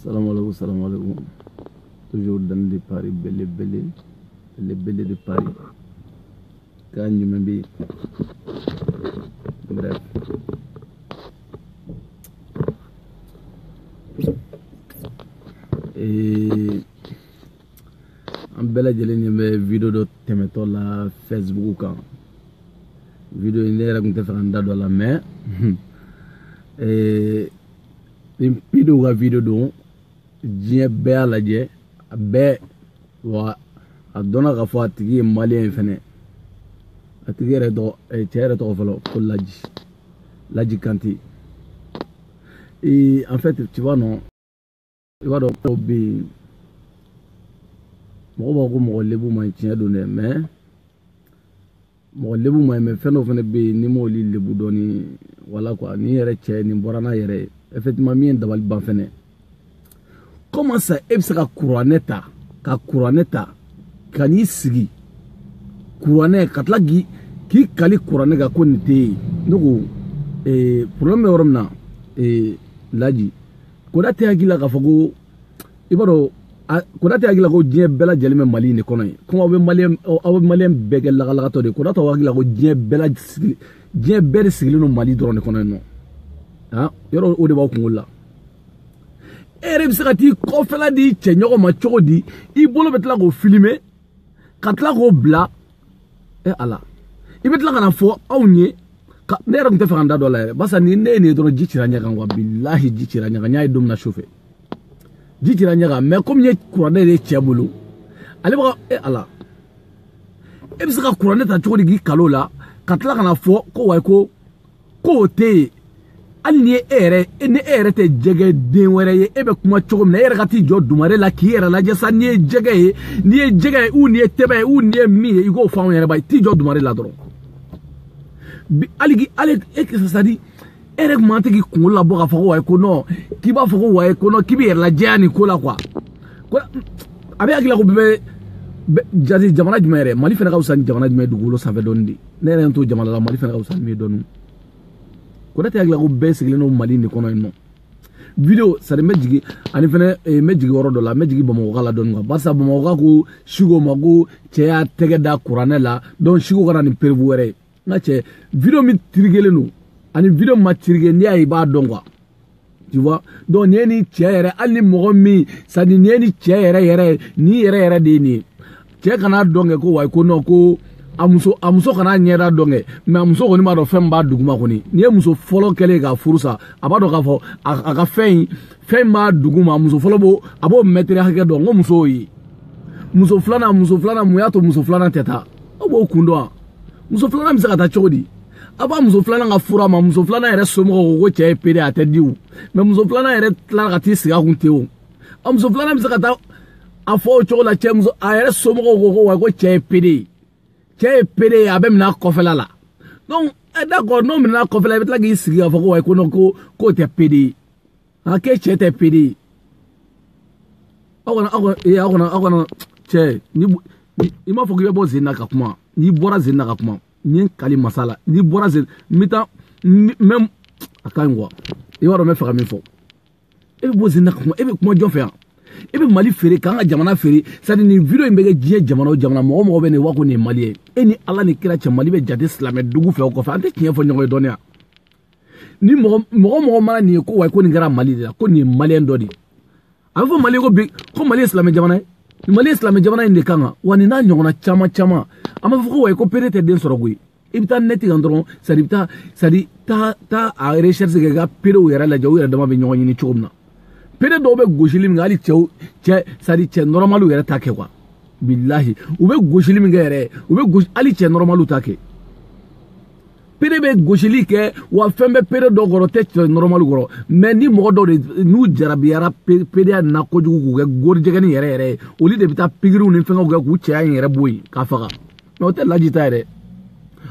Salam alaikum. Toujours dans les paris, belle de Paris. Quand je me dis, bref. Et en belle vidéo de Temeto la Facebook. Vidéo une heure que tu fais un dado la main. Et une vidéo dont j'ai bien la j'ai bien wa a donna ka fo atigi malien fene atigi redo e chere to falo ko laji kanti et en fait tu vois non il va donc bi mo lebu ma tien donné mais mo lebu ma me feno fene bi ni mo li lebu doni wala quoi ni yere che ni borana yere effectivement mi ndabal ban fene comment ça ebsaka couroneta kani sigi couronne katlagi ki kali couronne ga konite nugo problème oromna laji kodate agila ga fago ibaro kodate agila go je bela jelime mali ne kono kuma be malien begel la to de kodata agila go je bela sigi je bere sigi no mali dron ne kono no ha yoro o de ba ko ngula ere bisakati kofela di chenyogo machogo di ibolo betla go filmer katla go bla e ala ibetla kana fo awnye ka nere mte fanda dollar basa ni ne do jichiranya kan wa billahi jichiranya kan nyai dum na chauffeur jichiranya kan mais comme nye courane de chebulu ale ba e ala e bisaka courane ta chogo di kalola katla kana fo ko wa ko te ali ni ere te jege den were ye ebe kuma chogo na ere gati jo dumare la ki ere la jesa ni jege u ni tebe u ni mi you go fa ere ba ti jo dumare la dron ali e sadi ere kuma te ki kun la bo ga fa wa ko no ki ba fa ko wa ko no ki bi ere la jani ko la kwa ko abi agila ko be jadi jamana jumere mali fena ka usan jamana jumere dugulo sa fe dondi ne ren to jamana la mali fena ka usan mi donu kodate agla go basically no mali ni kono no video sare mejigi ani fene mejigi worodo la mejigi bomo gala don ga basa bomo ga ko shigo mago cheya tege da kuranela don shigo kana ni pervuere na che video mi trigele no ani video ma trigele ni ay ba don ga tu vois don ni cheyere ali mo mi sadi ni cheyere ni yere de ni che kana donge ko way ko no ko amuso kana nyera donge mais amuso ko ni ma do femba duguma ko ni muso folo kele ga furusa abado ka fo aga femba duguma amuso folo bo abo metre hake do ngo muso yi muso flana muyato muso flana teta abo kundo muso flana misaka ta chodi aba muso flana nga fura ma muso flana ere somo ko che pede atediu mais muso flana ere tla ga ti siga kunteo amuso flana misaka ta afo chola che muso ere somo ko che pede che pede abem na kofela la donc d'accord non mais na kofela bet la gi sigi afo ko ko no ko te pede ha ke che te pede agona che ni ima fo ko bo zina ka kuma ni bora zina ka kuma ni kali masala ni bora zin mita même akangwa e waro me fa mi fo e bo zina ka kuma e kuma jo fe ebe mali fere kanga jamana fere sadi ni video imbege jie jamana mo be ne wako ni mali eni ala ni kira che mali be jade islam dugu fe ko fa ante kien fo nyoy donia ni mo ma ni ko way ko ni gara mali da ko ni mali ndodi afo mali ko mali islam jamana ni mali islam jamana ni kanga wani na nyona chama ama fo ko way ko perete den sorogui ibta neti gandron sadi ta a recherche ga pero yara la jaw yara dama be nyoni ni chomna pere do be goshilim ngali che sadi che normalu yere take kwa billahi ube goshilim ngere ali che normalu take pere be goshili ke wa fembe pere do goro te normalu goro mais ni mo do nu jarabiara pere na ko jugu ga gorje gani yere oli de bita pigiru ni fenga ga ku che ay yere boy ka faga no te laji tayre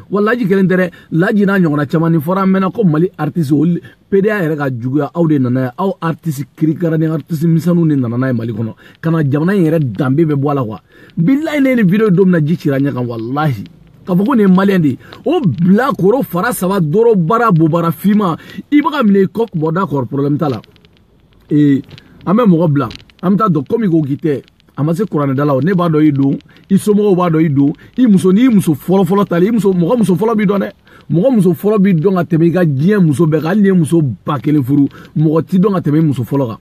wallahi kelendere laji na nyongona chamani fora mena ko mali artiste ol PDA yere ga juguya awde nana aw artiste krikara ni artiste misanu ni nana mali kono kana jamana yere dambe be bola kwa billahi ne video dom na jichira nya kan wallahi ka fɔ ko nin ye maliyɛn de ye o bila koro fara saba dɔrɔn bara bobara fima i bɛ ka minɛ i kɔ bon d'accord problème t'a la an bɛ mɔgɔ bila an bɛ taa dɔn komi ko k'i tɛ a ma se kuranɛda la ne b'a dɔn i don i somɔgɔw b'a dɔn i don i muso n'i muso fɔlɔ ta i mɔgɔ muso fɔlɔ b'i dɔn dɛ mɔgɔ muso fɔlɔ b'i dɔn ka tɛmɛ i ka diɲɛ muso bɛɛ kan hali n'i ye muso 1000 furu mɔgɔ t'i dɔn ka tɛmɛ i muso fɔlɔ kan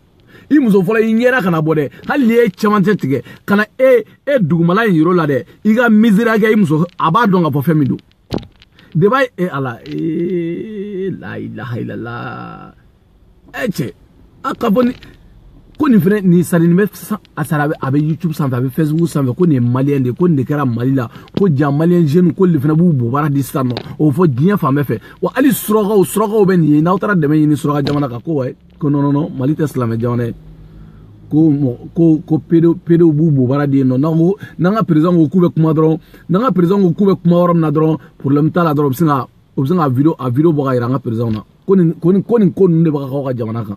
i muso fɔlɔ i ɲɛra kana bɔ dɛ hali n'i ye cɛmancɛ tigɛ kana e dugumala in yir'o la dɛ i ka misiriya kɛ i muso a b'a dɔn ka fɔ fɛn min don de b'a ala la ilaha illallah cɛ a ka fɔ ko nin fɛnɛ nin sari nin bɛ a sara a bɛ YouTube sanfɛ a bɛ Facebook sanfɛ ko nin ye maliyɛn de ko nin de kɛra Mali la ko ja maliyɛn jeune ko nin fɛnɛ b'u bobara di sisan nɔ o fɔ diɲɛ fan bɛɛ fɛ wa hali surakaw bɛ nin ye n'aw taara dɛmɛ ɲini suraka jamana kan ko wayi ko non Mali tɛ silamɛ jamana ye ko pedo b'u bobara di yen nɔ n'an ka président ko k'u bɛ kuma dɔrɔn n'an ka président ko k'u bɛ kuma yɔrɔ min na dɔrɔn problème t'a la dɔrɔn o bɛ se ka video bɔ ka yira an ka président na ko nin ko ninnu de bɛ ka k'aw ka jamana kan.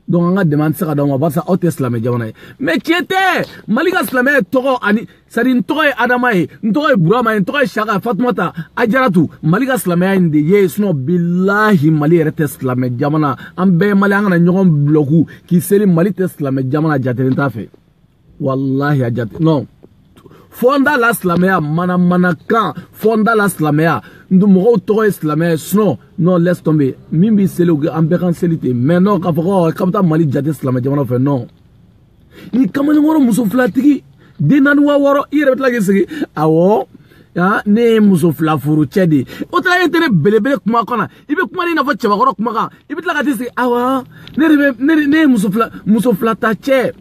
Donc an ka dɛmɛ an tɛ se ka d'aw ma barisa aw tɛ silamɛ jamana ye mais tiɲɛ tɛ Mali ka silamɛ tɔgɔ ani sadi n tɔgɔ ye Adama ye n tɔgɔ ye Burama ye n tɔgɔ ye Saka Fatumata Ajaratu Mali ka silamɛya in de ye sinon bilahi Mali yɛrɛ tɛ silamɛ jamana an bɛɛ ye Mali an kana ɲɔgɔn bloku k'i seli Mali tɛ silamɛ jamana jatelen t'a fɛ wallahi a jate non fonda la silamɛya mana kan fonda la silamɛya mɔgɔw tɔgɔ ye silamɛya sinon non laisse tomber min b'i seli o an bɛɛ kan seli ten mais non k'a fɔ ko k'a bɛ taa Mali jate silamɛ jamana fɛ non ni kamalenkɔrɔ muso filatigi den 4 wa 6 i yɛrɛ bɛ tila k'i sigi awɔ ne ye muso fila furu cɛ de o tɛ e tɛ ne belebele kuma kɔnɔ i bɛ kuma ni n'a fɔ cɛbakɔrɔ kumakan i bɛ tila ka t'i sigi awɔ ne ye muso fila ta cɛ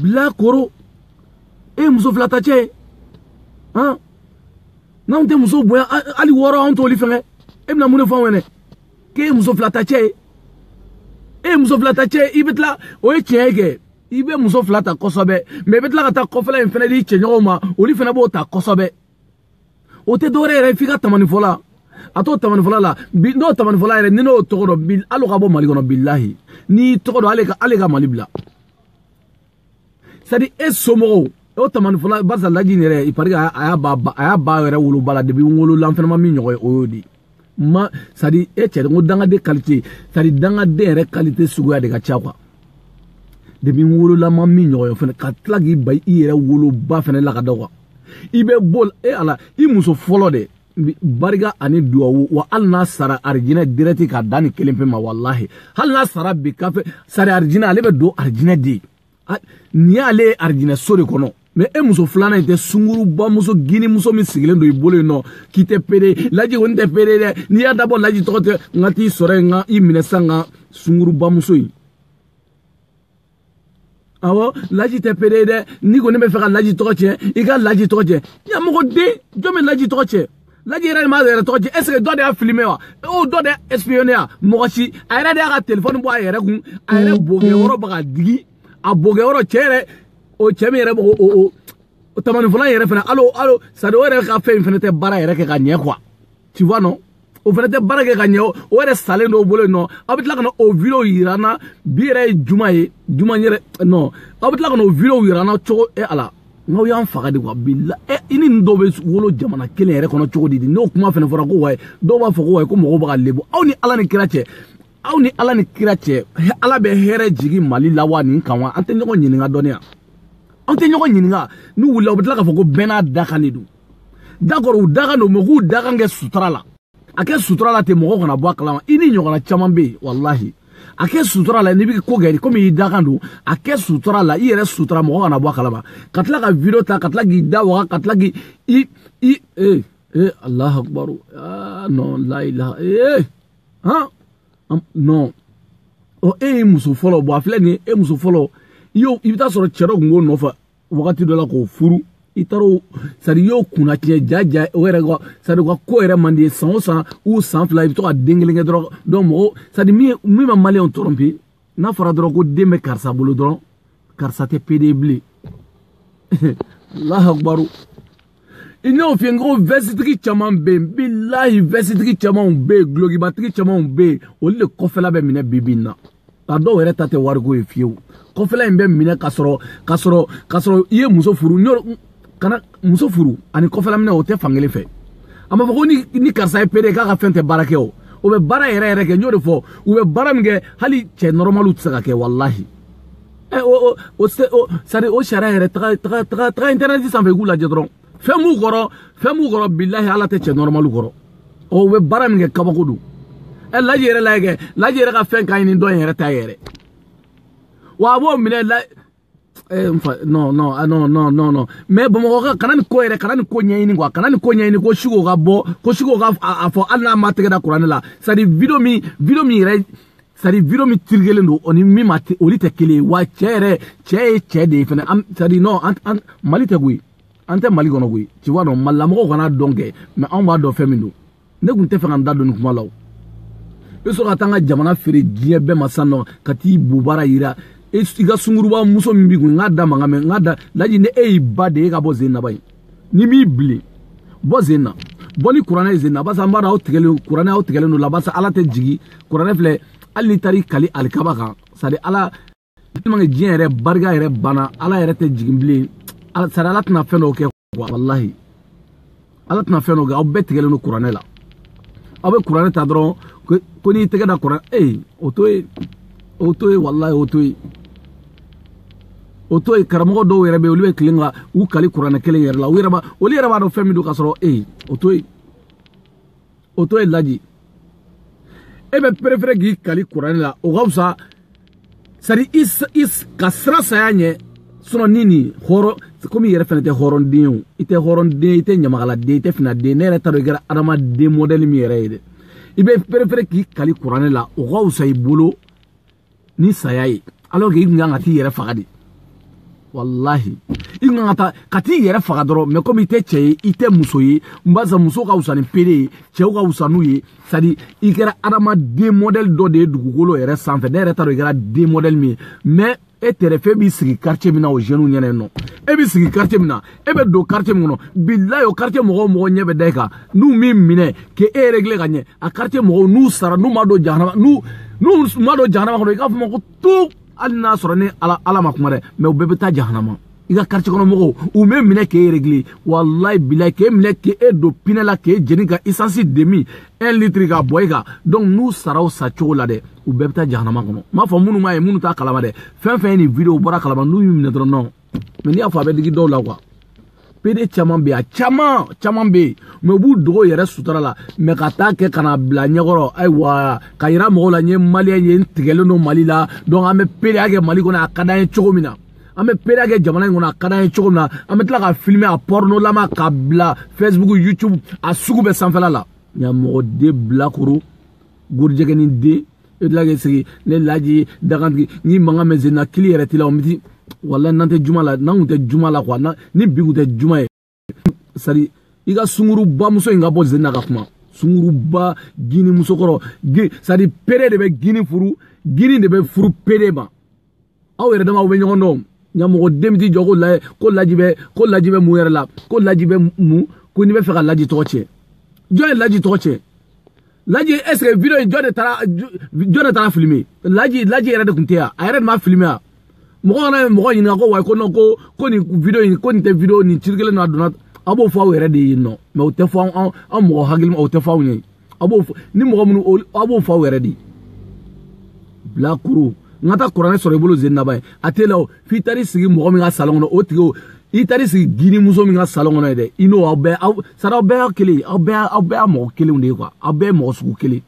bila koro e ye muso fila ta cɛ n'anw tɛ muso bonya hali 6 anw t'oli fɛngɛ e bɛna mun de fɔ anw ɲɛna k'e ye muso fila ta cɛ ye e ye muso fila ta cɛ ye i bɛ tila o ye tiɲɛ ye kɛ i bɛ muso fila ta kosɛbɛ mais i bɛ tila ka taa kɔfɛla in fɛnɛ di cɛɲɔgɔnw ma olu fɛnɛ b'o ta kosɛbɛ o tɛ dɔwɛrɛ yɛrɛ f'i ka tamanifɔla a t'o tamanifɔla la n'o tamanifɔla yɛrɛ ni n'o tɔgɔ dɔn hali o ka bɔ Mali kɔnɔ bilahi n'i tɔgɔ dɔn ale ka Mali bila c'est à dire e somɔgɔw o tamanifɔla barisa laji yɛrɛ il paraît que a y'a ba yɛrɛ woloba la depuis wololan fɛnɛ ma min ɲɔgɔn ye o y'o de c'est à dire e cɛ ko dangaden qualité c'est à dire dangaden yɛrɛ qualité suguya de ka ca quoi depuis wololan ma min ɲɔgɔn ye fɛnɛ ka tila k'i ba i yɛrɛ woloba fɛnɛ la ka da quoi i bɛ bɔ ala i muso fɔlɔ de barika ani duwawu wa hali n'a sara arijinɛ direct ka da ni kelen pe ma wallahi hali n'a sara bi kafe sara arijinɛ ale bɛ don arijinɛ de ni y'ale arijinɛ so de kɔnɔ mais e muso filanan in tɛ sunguruba muso gini muso min sigilen don i bolo yen nɔ k'i tɛ pere laji kɔni tɛ pere dɛ n'i y'a dabɔ laji tɔgɔ tɛ n ka t'i sɔrɔ yen i minɛ san ka sunguruba muso in awɔ laji tɛ pere dɛ n'i kɔni bɛ fɛ ka laji tɔgɔ cɛ i ka laji tɔgɔ cɛ ɲamɔgɔ den jɔn bɛ laji tɔgɔ cɛ laji yɛrɛ de m'a yɛrɛ tɔgɔ cɛ est ce que dɔ de y'a filmé wa o dɔ de y'a espionné wa mɔgɔ si a yɛrɛ de y'a ka téléphone bɔ a yɛrɛ kun a yɛrɛ bokɛyɔrɔ bɛ ka digi a bokɛyɔrɔ cɛ yɛrɛ o cɛ min yɛrɛ o tamanifɔla yɛrɛ fɛnɛ alo sadi o yɛrɛ ka fɛn fɛnɛ tɛ baara yɛrɛ kɛ ka ɲɛ quoi tu vois non o fɛnɛ tɛ baara kɛ ka ɲɛ o yɛrɛ salen dɔw bolo yen nɔ aw bɛ tila ka na o video yira n na bi yɛrɛ ye juma ye juma yɛrɛ non aw bɛ tila ka na o video yira n na cogo ala n'aw y'an faga de quoi bila i ni dɔw bɛ wolo jamana kelen yɛrɛ kɔnɔ cogo di n'o kuma fɛnɛ fɔra ko wayi dɔw b'a fɔ ko wayi ko mɔgɔw bɛ ka lebu aw ni ala ni kira cɛ aw ni ala ni kira cɛ ala bɛ hɛrɛ jigin Mali la wa nin kan wa an tɛ ɲɔgɔn ɲininka dɔnniya an tɛ ɲɔgɔn ɲininka n'u wulila u bɛ tila k'a fɔ ko bɛɛ n'a dakan de don d'accord u dakan don mais k'u dakan kɛ sutura la a kɛ sutura la ten mɔgɔw kana bɔ a kalama i ni ɲɔgɔnna caman bɛ yen wallahi a kɛ sutura la n'i bɛ ko kɛ komi i dakan don a kɛ sutura la i yɛrɛ sutura mɔgɔ kana bɔ a kalama ka tila ka video ta ka tila k'i da waga ka tila k'i Allahu akbar non la ilaha non o e ye muso fɔlɔ bɔ a filɛ nin ye e muso fɔlɔ i bɛ taa sɔrɔ cɛ dɔ tun k'o nɔfɛ wagati dɔ la k'o furu i taara sadi i y'o kunna tiɲɛ jaja o yɛrɛ ka sadi u ka ko yɛrɛ man di ye san o san san fila i bɛ to ka den kelen kɛ dɔrɔn donc mɔgɔ sadi min ma maliyɛnw tromper n'a fɔra dɔrɔn ko den bɛ karisa bolo dɔrɔn karisa tɛ PD bilen Allahu akbar i n'o f'i ye n ko vɛsitigi caman bɛ yen bilahi vɛsitigi camanw bɛ yen gulokibatigi camanw bɛ yen olu de kɔfɛla bɛ minɛ bi in na a dɔw yɛrɛ ta tɛ wariko ye fiyewu kɔfɛla in bɛ minɛ ka sɔrɔ i ye muso furu kana muso furu ani kɔfɛla minɛ o tɛ fankelen fɛ ama fo ni karsa e pede ka fente barake o be bara yere ke nyode fo o be bara mge hali che normalu tsaka ke wallahi o sari o shara yere tra internet sans fe gula jedron femu goro billahi ala te che normalu goro o be bara mge kabakudu la yere ka fen kan ni don yere ta yere wa bo mine la non mais bon kanani ko yere kanani ko nyayini quoi kanani ko nyayini ko shigo ga bo ko shigo ga afo alla ma tege da Qur'an la sadi video mi re sadi video mi tirgelendo oni mi mate oli te kele wa chere che de fene am sadi non an mali te gui ante mali gono gui tu vois non malamo ko na donke mais on va do femindo ne gunte fe kan da do ni kuma law eso katanga jamana fere diye be masano kati bubara yira iga sunguruba muso mbigu ngada mangame ngada laji ne bade ga bozena bay ni mi bli bozena boni Qur'an zena basa mbara o tigele Qur'an o tigele no labasa ala te jigi Qur'an fle ali tari kali al kabaka sadi ala mangi jere barga yere bana ala yere te jigi bli ala sara ala tna feno ke wallahi ala tna feno ga o betigele no Qur'an la abe Qur'an ta dron ko ni tege da Qur'an otoy wallahi otoy karamo do yere be olibe klinga u kali Qur'an kele yere la wiraba oli yere ba do femi do kasoro otoy laji ebe prefere gi kali Qur'an la o gausa sari is kasra sayanye suno nini horo komi yere fenete horon diu ite horon de ite nyamagala de ite fina de nere taro gara adama de model mi yere ide ibe prefere gi kali Qur'an la o gausa ibolo ni sayay alors que nganga ti yere fagadi wallahi nganga kati yere fagadoro me comme ite musoyi mbaza muso ka usani pede che ka usanu yi sadi ikera adama de model do de dugukolo yere sanfe de yere taro igera de model mi mais etere fe bi sigi quartier mina o jeune nyene no e bi sigi quartier mina e be do quartier mono billahi o quartier mo nyebe deka nu mi mine ke e régler gagné a quartier mo nu sara nu ma do jahanama nu ma do jahanama ko ka fuma ko tout alna sorane ala makumare mais o bebe ta jahanama iga quartier kono mo o me mine ke régler wallahi billahi ke mine ke e do pinela ke jenika essence demi 1 litre ga boyga donc nous sarao sa chola de ou bebe ta jahanama kono ma fa munu ma e munu ta kalama de fen ni video bora kalama nu mine dron non mais ni afa be digi do la quoi pede chaman be a chaman be me bu dogo yere sutara la me kata ke kana bla nyagoro ay wa kayira mo la nye mali ye tigele no mali la donc ame pede age mali kona akada en chogomina ame pede age jamana ngona akada en chogomina ame tla ka filmer a porno la ma ka bla Facebook YouTube a sugu be sanfala la nya mo de bla kuru gurjege ni de edla ge sigi le laji dagangi ni manga mezena kili yere tila omiti wallahi nante juma la nangunte juma la kwa ni bigute juma ye sari iga sunguru ba muso inga bo zena ka kuma sunguru ba gini muso koro sari pere de be gini de be furu pere ba aw yere dama be nyondo nyamo demti jogo la ko lajibe mu yere la ko lajibe mu ko ni be fe ka laji toche joy laji toche laji est ce que video jode tara filmer laji yere de kuntea ayere ma filmer mogo yina ko way ko ni video ko ni te video ni tirgele na dona abo fo were de yino me o te fo an mogo hagil o te fo ni abo ni mogo mun abo fo were de bla kuru ngata Qur'an sore bolo zenna bay atelo fitari sigi mogo mi ga salon no o tigo itari sigi gini muso mi ga salon no de ino abe sara be kele abe mo kele unde kwa abe mo su kele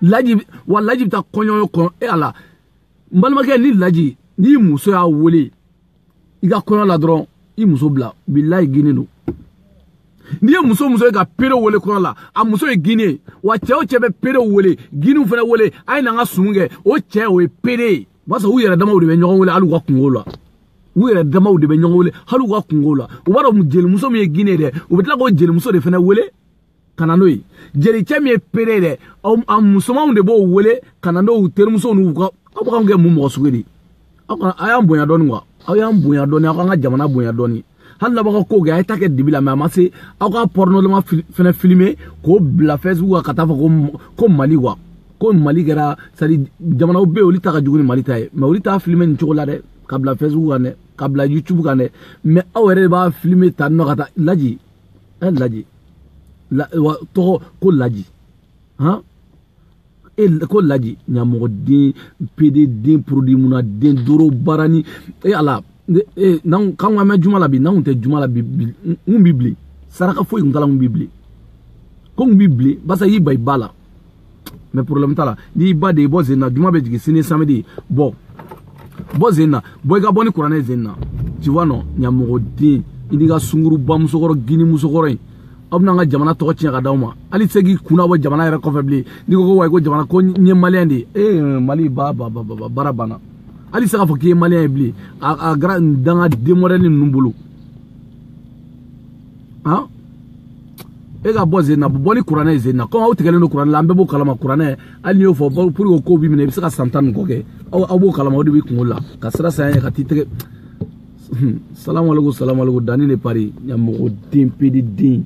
laji ta konyo ko e ala mbalma ke ni laji ni muso ya wole iga kono la dron i muso bla billahi gine no ni muso ga pere wole kono la a muso e gine wa cheo chebe pere wole ginu fana wole ay na nga sunge o cheo e pere basa u yere dama u de be nyogon wole alu wa kungola u yere dama u de be nyogon wole halu wa kungola u waro mu jeli muso mi gine de u betla ko jeli muso de fana wole kananoi jeli chemi e pere de am muso ma de bo wole kanando u ter muso nu ko abaka nge mu mo sugedi ayam bonya doni wa ayam bonya doni aka jamana bonya doni halla baka ko ga ita ke dibila ma mase aka porno ma fene filmer ko bla Facebook ka tafa ko mali wa ko mali gara sari jamana be oli ta ka juguni mali tay ma oli ta filmer ni chokola de kabla Facebook ane kabla YouTube ane me awere ba filmer tan no kata laji tɔgɔ ko laji ko laji ɲamɔgɔden PD produit munna den doro barani ala n'an kan ka mɛn juma la bi n'anw tɛ juma la bi n bi bilen saraka foyi kun t'a la n bi bilen ko n bi bilen basa y'i ba i ba la mais problème t'a la n'i ba de i bɔ zen na juma bɛ jigin sini samedi bɔ zen na bɔ i ka bɔ ni kuranɛ zen na tu vois non ɲamɔgɔden i n'i ka sunkuru bamusokɔrɔ gini musokɔrɔ in aw bɛna an ka jamana tɔgɔ tiɲɛ ka d'aw ma hali se k'i kunna bɔ jamana yɛrɛ kɔfɛ bilen n'i ko ko jamana ko n ye maliyɛn de ye mali baara banna hali se k'a fɔ k'i ye maliyɛn ye bilen a gara danga demodɛli ninnu bolo e ka bɔ zen na bɔ ni kuranɛ ye zen na comme aw tigɛlen don kuranɛ la an bɛɛ b'o kalama kuranɛ hali n'i y'o fɔ pour que ko b'i minɛ i bɛ se ka san 10 nin kɔ kɛ aw b'o kalama o de b'i kunkolo la ka sira saya ka t'i tɛgɛ salamu alaikum Dani de Paris ɲamɔgɔden PD den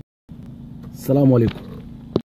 salamu alaikum